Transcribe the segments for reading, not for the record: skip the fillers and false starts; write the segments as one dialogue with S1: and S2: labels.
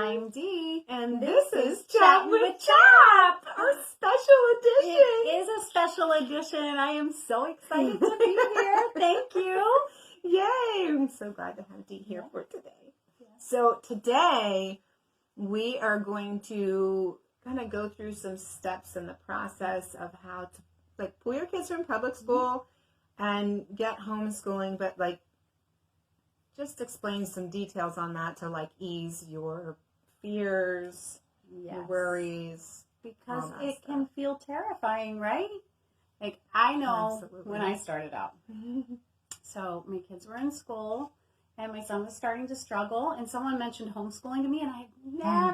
S1: I'm Dee.
S2: And this is
S1: Chattin
S2: Chattin with
S1: CHAP,
S2: our special edition.
S1: It is a special edition, and I am so excited to be here. Thank you.
S2: Yay! I'm so glad to have Dee here for today.
S1: Yeah.
S2: So today we are going to kind of go through some steps in the process of how to pull your kids from public school and get homeschooling, but just explain some details on that to ease your fears, your worries.
S1: Because it can feel terrifying, right? I know
S2: Absolutely.
S1: when I started out. So my kids were in school, and my son was starting to struggle, and someone mentioned homeschooling to me, and I had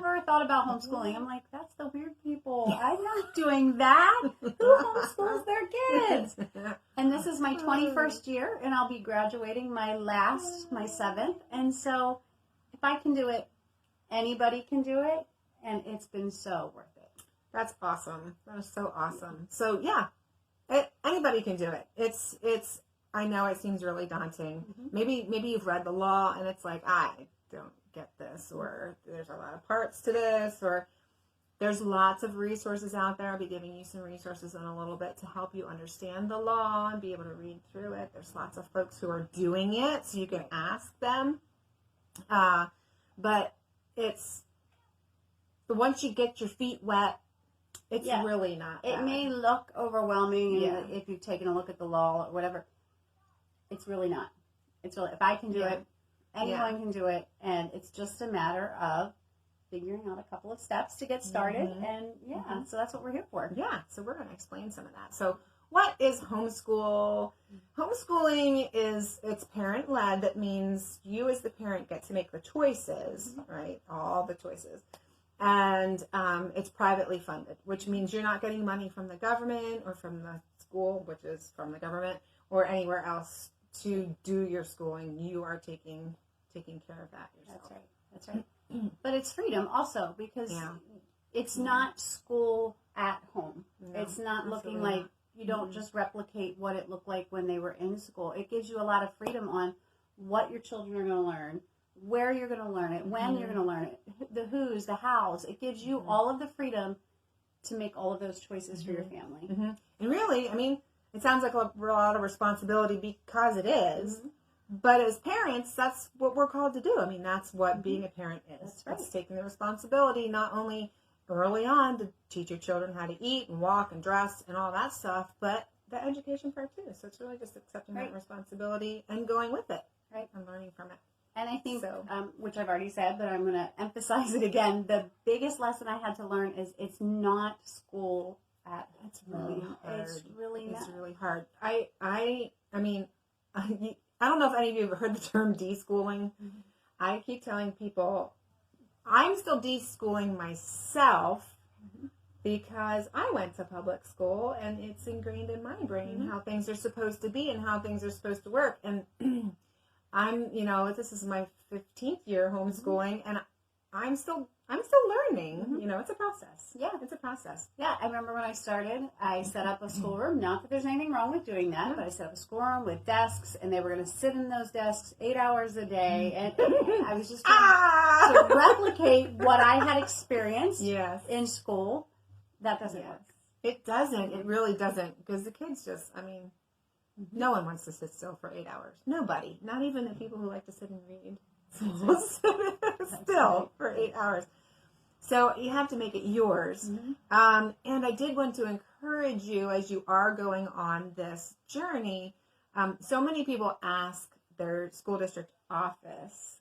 S1: never thought about homeschooling. I'm like, that's the weird people. I'm not doing that. Who homeschools their kids? And this is my 21st year, and I'll be graduating my 7th. And so if I can do it, anybody can do it, and it's been so worth it.
S2: That's awesome. That is so awesome. So yeah, anybody can do it. It's. I know it seems really daunting. Maybe you've read the law and it's like, I don't get this, or there's a lot of parts to this, or there's lots of resources out there. I'll be giving you some resources in a little bit to help you understand the law and be able to read through it. There's lots of folks who are doing it, so you can ask them. But once you get your feet wet, it's really not bad.
S1: It may look overwhelming if you've taken a look at the law or whatever. It's really not. It's really, if I can do it, anyone can do it. And it's just a matter of figuring out a couple of steps to get started. And so that's what we're here for.
S2: Yeah, so we're going to explain some of that. So what is homeschool? Homeschooling it's parent-led. That means you as the parent get to make the choices, right? All the choices. And it's privately funded, which means you're not getting money from the government or from the school, which is from the government, or anywhere else to do your schooling. You are taking care of that yourself.
S1: That's right. But it's freedom also, because it's not school at home. No, it's not looking like you don't just replicate what it looked like when they were in school. It gives you a lot of freedom on what your children are going to learn, where you're going to learn it, when you're going to learn it, the who's, the hows. It gives you all of the freedom to make all of those choices for your family.
S2: And really, I mean, it sounds like a lot of responsibility, because it is. But as parents, that's what we're called to do. I mean, that's what being a parent is. That's taking the responsibility, not only early on to teach your children how to eat and walk and dress and all that stuff, but the education part too. So it's really just accepting that responsibility and going with it, and learning from it.
S1: And I think, which I've already said, but I'm going to emphasize it again, the biggest lesson I had to learn is it's not school at home.
S2: It's really hard.
S1: It's really not.
S2: It's really hard. I mean, I don't know if any of you have heard the term deschooling. I keep telling people I'm still deschooling myself because I went to public school and it's ingrained in my brain how things are supposed to be and how things are supposed to work. And this is my 15th year homeschooling, and I'm still learning. It's a process.
S1: Yeah,
S2: it's a process.
S1: Yeah, I remember when I stared, I set up a schoolroom. Not that there's anything wrong with doing that, but I set up a schoolroom with desks, and they were going to sit in those desks 8 hours a day. And I was just trying to replicate what I had experienced in school. That doesn't work.
S2: It doesn't. It really doesn't. Because the kids just, no one wants to sit still for 8 hours. Nobody. Not even the people who like to sit and read. Still for 8 hours. So you have to make it yours. And I did want to encourage you as you are going on this journey. So many people ask their school district office,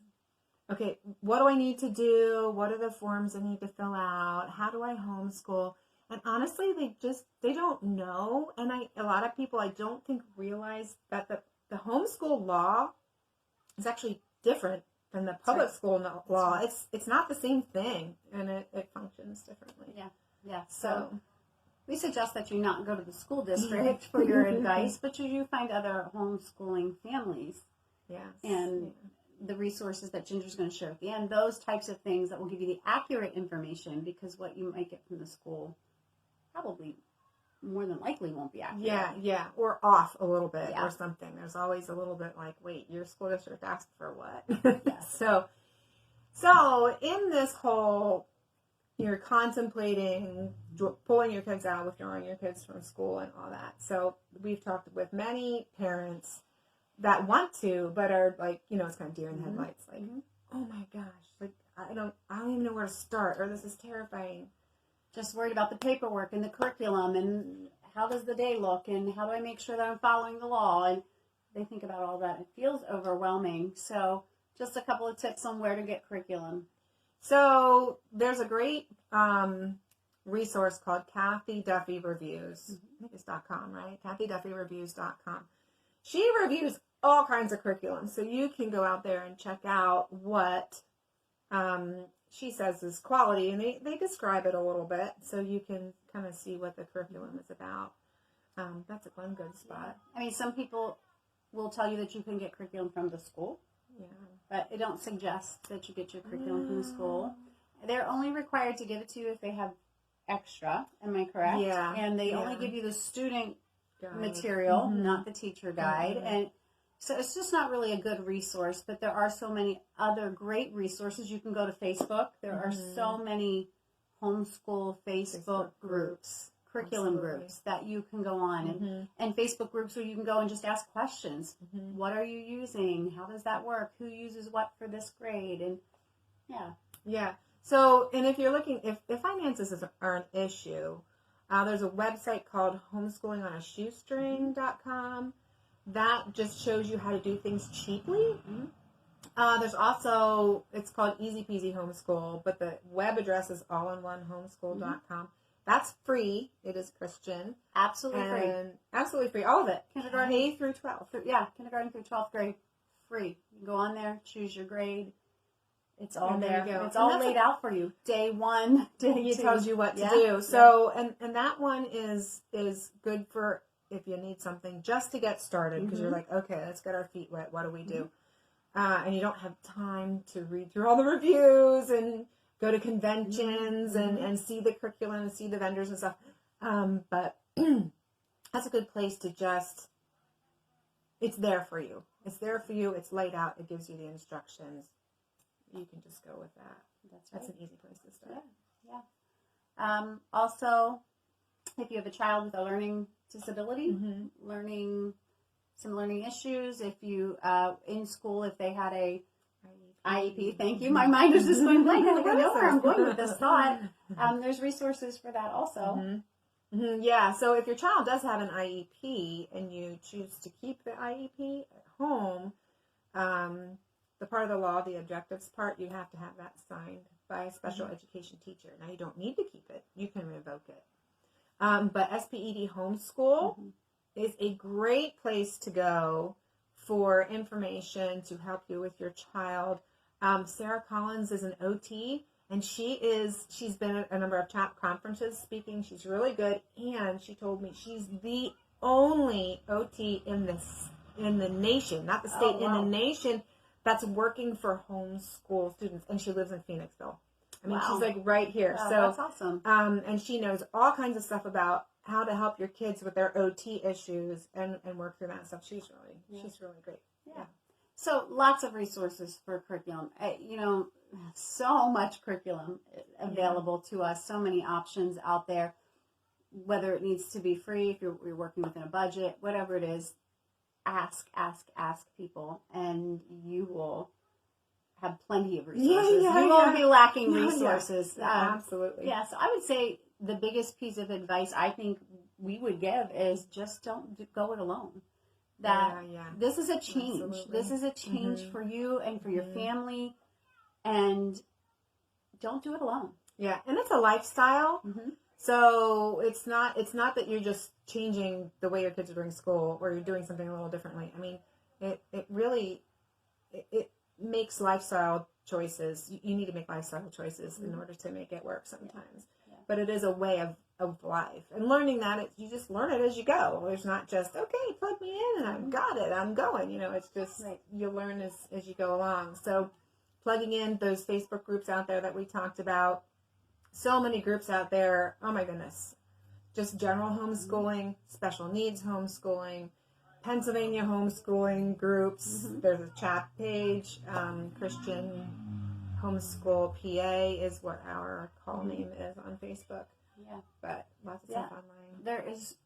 S2: okay, what do I need to do? What are the forms I need to fill out? How do I homeschool? And honestly, they don't know. And a lot of people I don't think realize that the homeschool law is actually different than the public school law. It's not the same thing, and it functions differently.
S1: Yeah. So we suggest that you not go to the school district for your advice, but you find other homeschooling families. And the resources that Ginger's going to share at the end, those types of things that will give you the accurate information, because what you might get from the school probably more than likely won't be accurate.
S2: Yeah, or off a little bit or something. There's always a little bit like, wait, your school district asked for what? So So in this whole, you're contemplating pulling your kids out, withdrawing your kids from school and all that. So we've talked with many parents that want to, but are like, it's kind of deer in the headlights. Like, oh my gosh, like I don't even know where to start, or this is terrifying.
S1: Just worried about the paperwork and the curriculum and how does the day look and how do I make sure that I'm following the law, and they think about all that. It feels overwhelming. So just a couple of tips on where to get curriculum.
S2: So there's a great resource called Kathy Duffy Reviews. I think it's .com, right? KathyDuffyReviews.com. She reviews all kinds of curriculum. So you can go out there and check out what she says is quality. And they describe it a little bit. So you can kind of see what the curriculum is about. That's one good spot.
S1: I mean, some people will tell you that you can get curriculum from the school.
S2: Yeah.
S1: But I don't suggest that you get your curriculum from the school. They're only required to give it to you if they have extra. Am I correct?
S2: Yeah.
S1: And they only give you the student material, not the teacher guide. And so it's just not really a good resource. But there are so many other great resources. You can go to Facebook. There are so many homeschool Facebook groups, curriculum groups that you can go on, and Facebook groups where you can go and just ask questions. What are you using? How does that work? Who uses what for this grade? And
S2: yeah. So, and if you're looking, if finances are an issue, there's a website called homeschoolingonshoestring.com that just shows you how to do things cheaply. There's also, it's called Easy Peasy Homeschool, but the web address is allinoneHomeschool.com. That's free. It is Christian.
S1: Absolutely free.
S2: Absolutely free. All of it.
S1: Kindergarten
S2: K through 12.
S1: Yeah, kindergarten through 12th grade. Free. You can go on there, choose your grade. It's all there. It's all laid out for you. Day 1, day 2.
S2: It tells you what to do. So, and that one is good for if you need something just to get started, because you're like, okay, let's get our feet wet. What do we do? And you don't have time to read through all the reviews and go to conventions and see the curriculum and see the vendors and stuff. But that's a good place to just, it's there for you. It's there for you. It's laid out. It gives you the instructions. You can just go with that. That's an easy place to start.
S1: Yeah. Also, if you have a child with a learning disability, some learning issues, if you, in school, if they had a IEP, thank you. My mind is just going blank. I know where I'm going with this thought. There's resources for that also.
S2: Yeah, so if your child does have an IEP and you choose to keep the IEP at home, the part of the law, the objectives part, you have to have that signed by a special education teacher. Now, you don't need to keep it. You can revoke it. But SPED Homeschool is a great place to go for information to help you with your child. Sarah Collins is an OT, and she's been at a number of CHAP conferences speaking. She's really good, and she told me she's the only OT in the nation, not the state, in the nation, that's working for homeschool students, and she lives in Phoenixville. I mean, she's like right here.
S1: Oh,
S2: so
S1: that's awesome.
S2: And she knows all kinds of stuff about how to help your kids with their OT issues and work through that stuff. She's really great. Yeah.
S1: So lots of resources for curriculum. So much curriculum available to us. So many options out there. Whether it needs to be free, if you're working within a budget, whatever it is, ask people, and you will have plenty of resources. You won't be lacking resources.
S2: Absolutely.
S1: Yeah, so I would say the biggest piece of advice I think we would give is just don't go it alone. This is a change.
S2: Absolutely.
S1: This is a change for you and for your family, and don't do it alone.
S2: Yeah, and it's a lifestyle. So it's not that you're just changing the way your kids are doing school or you're doing something a little differently. I mean, it really makes lifestyle choices. You need to make lifestyle choices in order to make it work sometimes. Yeah. But it is a way of life. And learning that, you just learn it as you go. There's not just, okay, plug me in and I've got it, I'm going. It's just you learn as you go along. So plugging in those Facebook groups out there that we talked about, so many groups out there. Oh my goodness. Just general homeschooling, special needs homeschooling, Pennsylvania homeschooling groups. There's a CHAP page, Christian Homeschool PA is what our call name is on Facebook.
S1: Yeah.
S2: But lots of stuff online.
S1: There is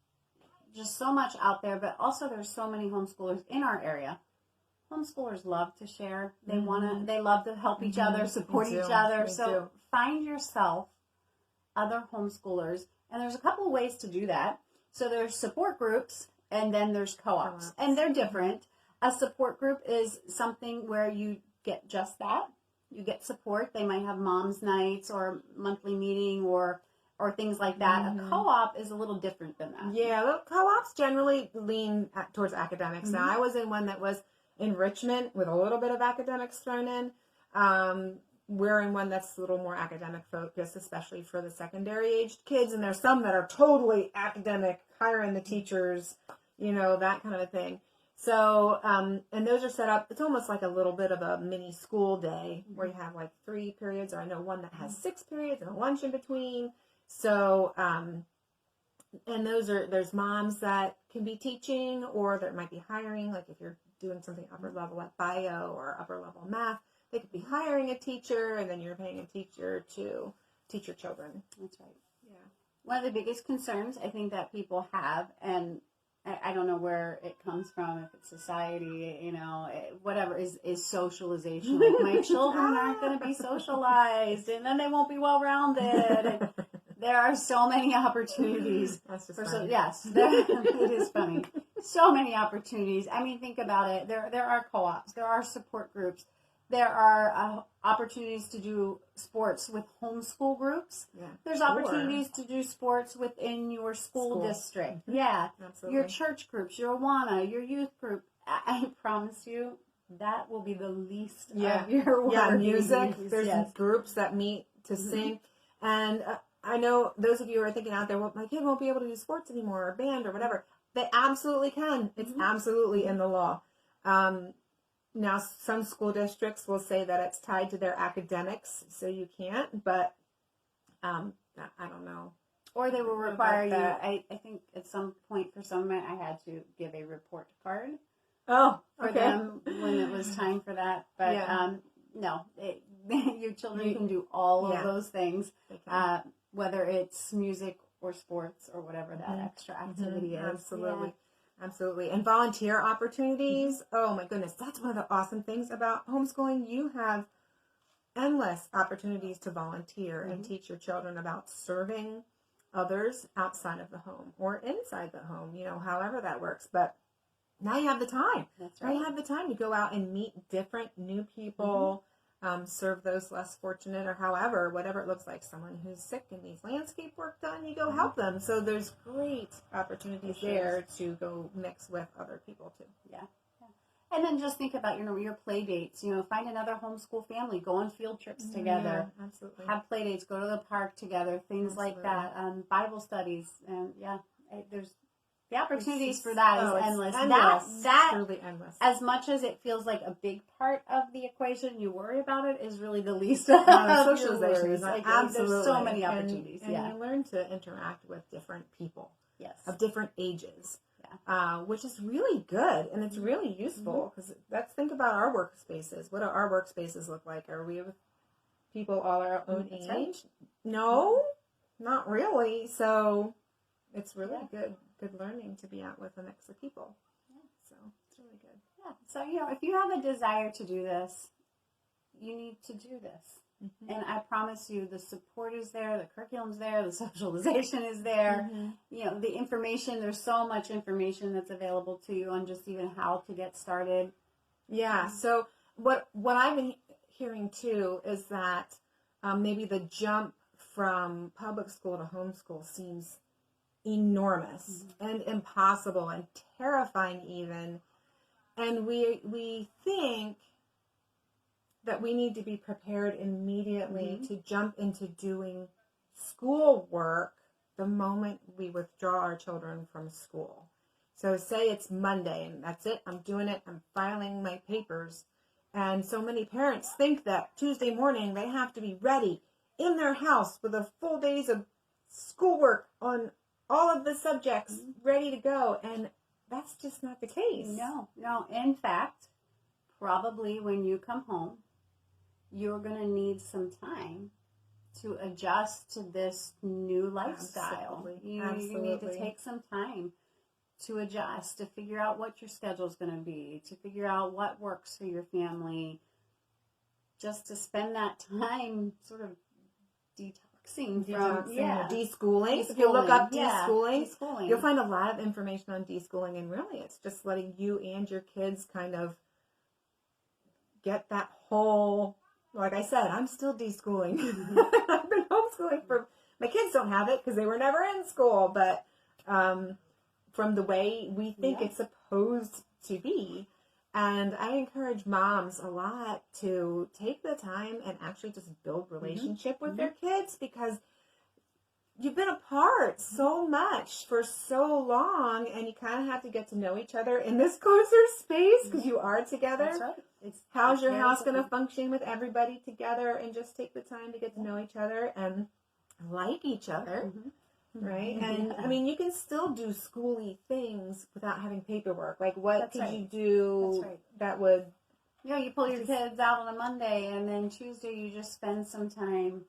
S1: just so much out there, but also there's so many homeschoolers in our area. Homeschoolers love to share. They they love to help each other, support each other. So find yourself other homeschoolers, and there's a couple of ways to do that. So there's support groups, and then there's co-ops, and they're different. A support group is something where you get just that. You get support. They might have mom's nights or monthly meeting or things like that. A co-op is a little different than that.
S2: Yeah, co-ops generally lean towards academics. Now, I was in one that was enrichment with a little bit of academics thrown in. We're in one that's a little more academic focused, especially for the secondary aged kids. And there's some that are totally academic, hiring the teachers, that kind of a thing. So, and those are set up, it's almost like a little bit of a mini school day where you have like 3 periods, or I know one that has 6 periods and a lunch in between. So, and there's moms that can be teaching or that might be hiring, like if you're doing something upper level like bio or upper level math, they could be hiring a teacher and then you're paying a teacher to teach your children. That's right. Yeah.
S1: One of the biggest concerns I think that people have, and I don't know where it comes from, if it's society, whatever, is socialization. Like, my children aren't going to be socialized, and then they won't be well-rounded. There are so many opportunities.
S2: That's just funny.
S1: It is funny. So many opportunities. I mean, think about it. There are co-ops. There are support groups. There are opportunities to do sports with homeschool groups. Yeah. There's opportunities to do sports within your school district. Yeah. Absolutely. Your church groups, your Awana, your youth group. I promise you, that will be the least of your work.
S2: Yeah, music. There's groups that meet to sing. And I know those of you who are thinking out there, well, my kid won't be able to do sports anymore or band or whatever. They absolutely can. It's absolutely in the law. Now, some school districts will say that it's tied to their academics, so you can't, but I don't know.
S1: Or they will require you, I think at some point for some of it, I had to give a report card for them when it was time for that. But no, your children can do all of those things, whether it's music or sports or whatever that extra activity is.
S2: Absolutely. Yeah. Absolutely. And volunteer opportunities. Oh my goodness. That's one of the awesome things about homeschooling. You have endless opportunities to volunteer and teach your children about serving others outside of the home or inside the home, however that works. But now you have the time. That's right. Now you have the time to go out and meet different new people, serve those less fortunate or whatever it looks like. Someone who's sick and needs landscape work done, you go help them. So there's great opportunities there to go mix with other people too.
S1: Yeah. And then just think about, your play dates. Find another homeschool family. Go on field trips together.
S2: Yeah, absolutely.
S1: Have play dates. Go to the park together. Things like that. Bible studies. And there's the opportunities for that is endless. That
S2: truly endless.
S1: As much as it feels like a big part of the equation, you worry about it, is really the least of
S2: socialization.
S1: Your worries.
S2: Absolutely.
S1: There's so many opportunities.
S2: And you learn to interact with different people.
S1: Yes.
S2: Of different ages. Which is really good, and it's really useful, because let's think about our workspaces. What do our workspaces look like? Are we with people all our own age? Right. No, not really. So it's really good learning to be out with a mix of people. So it's really good.
S1: Yeah. So, if you have a desire to do this, you need to do this. And I promise you, the support is there, the curriculum's there, the socialization is there. The information, there's so much information that's available to you on just even how to get started.
S2: Yeah, so what I've been hearing too is that maybe the jump from public school to homeschool seems enormous and impossible and terrifying even. And we think that we need to be prepared immediately to jump into doing schoolwork the moment we withdraw our children from school. So say it's Monday and that's it, I'm doing it, I'm filing my papers. And so many parents think that Tuesday morning they have to be ready in their house with a full days of schoolwork on all of the subjects ready to go. And that's just not the case.
S1: No. In fact, probably when you come home, you're going to need some time to adjust to this new lifestyle.
S2: Absolutely.
S1: You need to take some time to adjust, to figure out what your schedule is going to be, to figure out what works for your family, just to spend that time sort of deschooling.
S2: If you look up deschooling,
S1: deschooling,
S2: you'll find a lot of information on deschooling, and really it's just letting you and your kids kind of get that whole, like I said, I'm still deschooling. I've been homeschooling my kids don't have it because they were never in school, but from the way we think it's supposed to be. And I encourage moms a lot to take the time and actually just build relationship with their kids, because you've been apart so much for so long, and you kind of have to get to know each other in this closer space because you are together.
S1: That's right.
S2: How's your house going to function with everybody together, and just take the time to get to know each other and like each other. Right? And I mean, you can still do schooly things without having paperwork. Like, what could you do that would...
S1: you pull your kids out on a Monday, and then Tuesday you just spend some time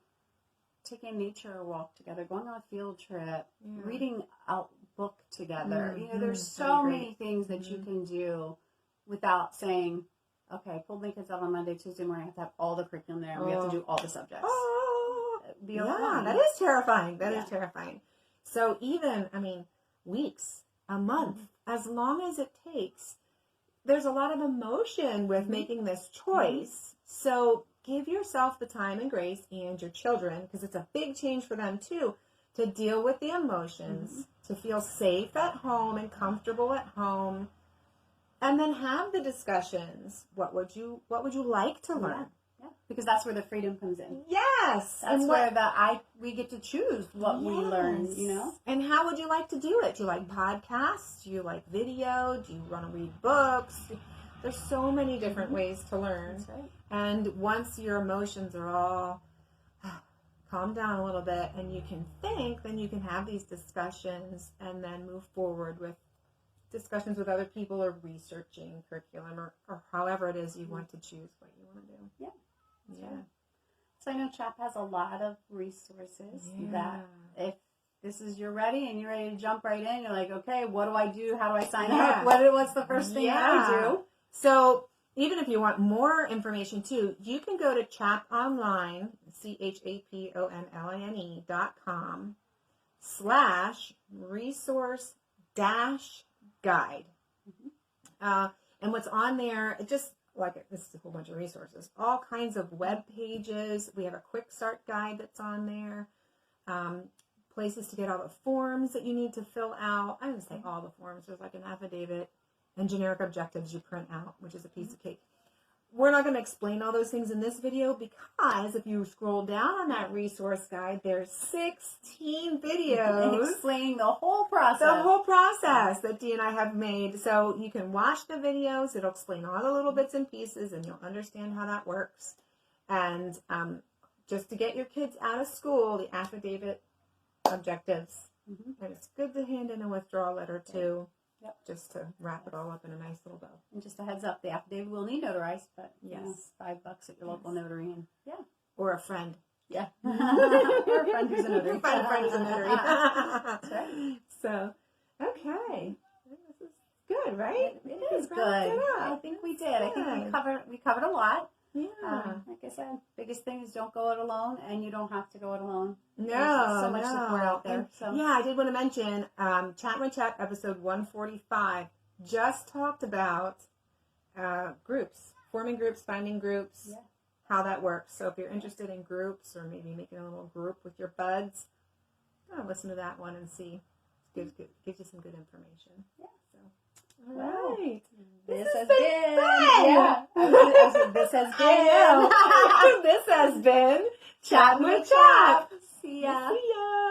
S1: taking a nature walk together, going on a field trip, reading a book together. There's so many things that you can do without saying, okay, pull my kids out on Monday, Tuesday morning, I have to have all the curriculum there, and we have to do all the subjects.
S2: That is terrifying. That is terrifying. So even, weeks, a month, as long as it takes, there's a lot of emotion with making this choice. So give yourself the time and grace, and your children, because it's a big change for them too, to deal with the emotions, to feel safe at home and comfortable at home, and then have the discussions. What would you like to learn?
S1: Because that's where the freedom comes in.
S2: Yes.
S1: That's where we get to choose what we learn,
S2: And how would you like to do it? Do you like podcasts? Do you like video? Do you want to read books? There's so many different ways to learn.
S1: That's right.
S2: And once your emotions are all calmed down a little bit and you can think, then you can have these discussions and then move forward with discussions with other people, or researching curriculum, or however it is you want to choose what you want to do.
S1: Yeah. So I know CHAP has a lot of resources that if you're ready and you're ready to jump right in, you're like, okay, what do I do? How do I sign up? What's the first thing that I do?
S2: So even if you want more information too, you can go to CHAP Online, CHAPOnline.com/resource-guide. And what's on there, this is a whole bunch of resources, all kinds of web pages. We have a quick start guide that's on there. Places to get all the forms that you need to fill out. I didn't say all the forms. There's like an affidavit and generic objectives you print out, which is a piece of cake. We're not going to explain all those things in this video, because if you scroll down on that resource guide, there's 16 videos
S1: explaining the whole process.
S2: That Dee and I have made. So you can watch the videos. It'll explain all the little bits and pieces, and you'll understand how that works. And just to get your kids out of school, the affidavit, objectives. And it's good to hand in a withdrawal letter too. Just to wrap it all up in a nice little bow.
S1: And just a heads up, the affidavit will need notarized, but $5 at your local notary, and
S2: or a friend.
S1: Or a friend who's a notary.
S2: Find a friend who's a notary.
S1: That's right.
S2: So, okay, this is good, right?
S1: It is good. I think we did. I think we covered a lot. Like I said, biggest thing is don't go it alone, and you don't have to go it alone. There's so much support out there.
S2: I did want to mention Chattin with CHAP episode 145 just talked about groups, forming groups, finding groups, how that works. So if you're interested in groups, or maybe making a little group with your buds, listen to that one and see. Gives you some good information. All right.
S1: This has been
S2: This has been Chattin with CHAP.
S1: See ya.
S2: See ya.